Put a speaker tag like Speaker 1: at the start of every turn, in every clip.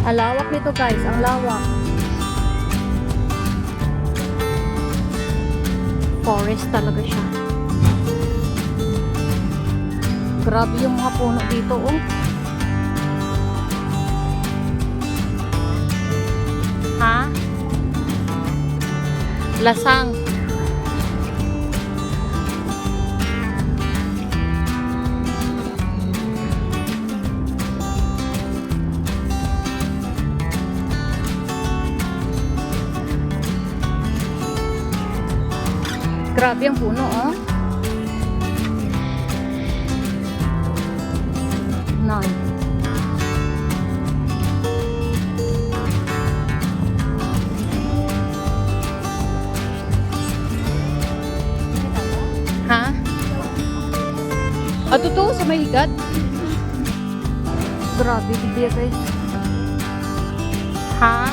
Speaker 1: Ang lawak nito guys, ang lawak. Forest talaga siya. Grabe yung mga puno dito, oh. Ha? Lasang. Grabe ang puno, oh. Nine. Ha? Ah, totoo sa may higat? Grabe, hindi guys. Ha?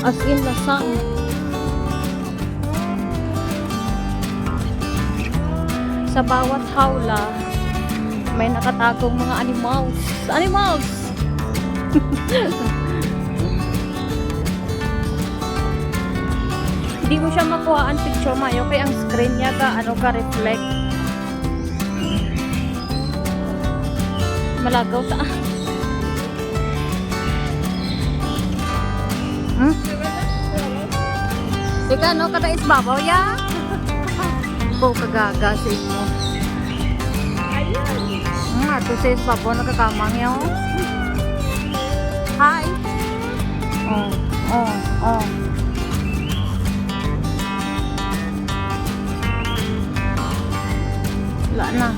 Speaker 1: As in, lasang. Sa bawat hawla, may nakatagong mga animals. Animals! Hindi mo siya makuha ang picture mayo kaya ang screen niya ka reflect. Malagaw ta. Ika no kada isbabaw ya. Ko kagagasin mo. Ayun. Ato sa isbabaw nakakamang yaw. Hi. Oh. Wala na.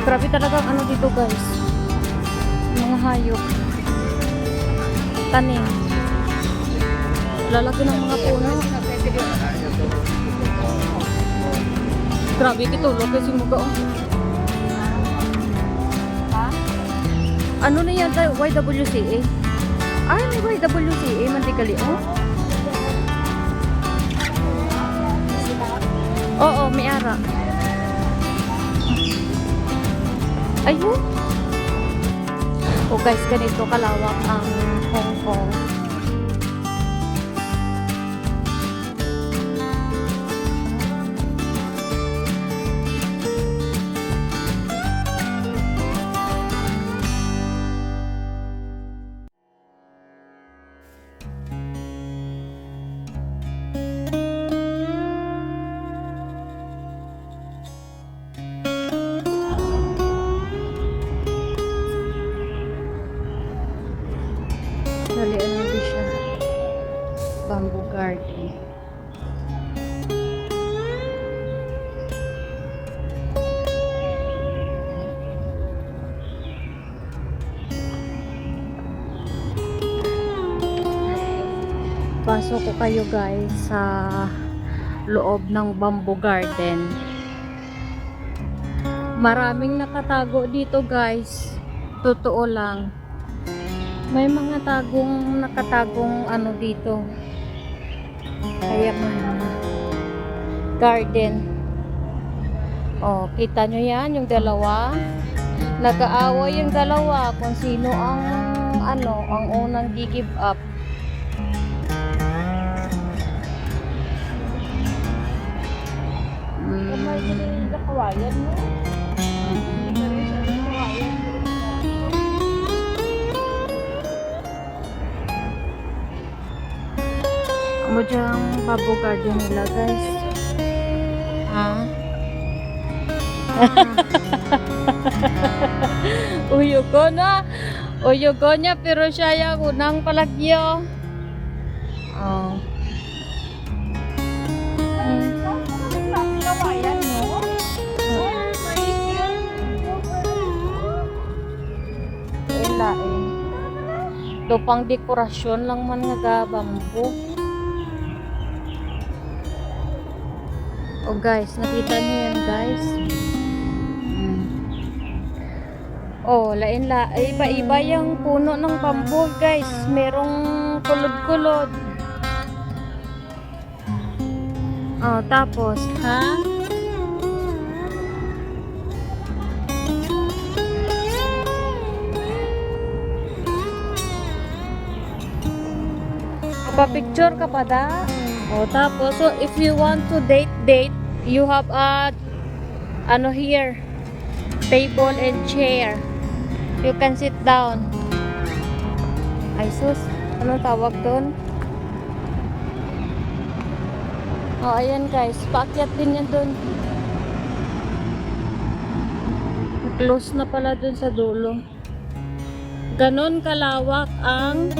Speaker 1: Grabe talaga ang ano dito guys. Mga hayop. Tanim. Lalaki ng mga puno. Grabe kitulog kasi mga oh. Ano na yan tayo? YWCA? Ay, may YWCA. Mantikali, oh. Oo, may ara. Ayun. Oh guys, ganito kalawak ang Hong Kong. Dalian lang siya. Bamboo garden. Pasok ko kayo guys sa loob ng bamboo garden. Maraming nakatago dito guys. Totoo lang. May mga nakatagong ano dito. Kaya garden. Oh, kita nyo yan, yung dalawa. Nag-aaway yung dalawa kung sino ang unang gi-give up. Kawayan mo. Mo diyang bamboo garden nila guys. Ha? Uyugo niya pero siya yung unang palagyo. Oh. Ila eh. Do pang dekorasyon lang man nga bamboo. Oh guys, nakita niyo yan guys. Oh, iba-iba yung puno ng bamboo guys. Merong kulod-kulod. Oh, tapos, ha? Picture ka pa da? Oh, tapos, so if you want to date, you have a, ano here, table and chair. You can sit down. Ay sus, ano tawag doon? Oh, ayan guys, paakyat din yan doon. Close na pala doon sa dulo. Ganon kalawak ang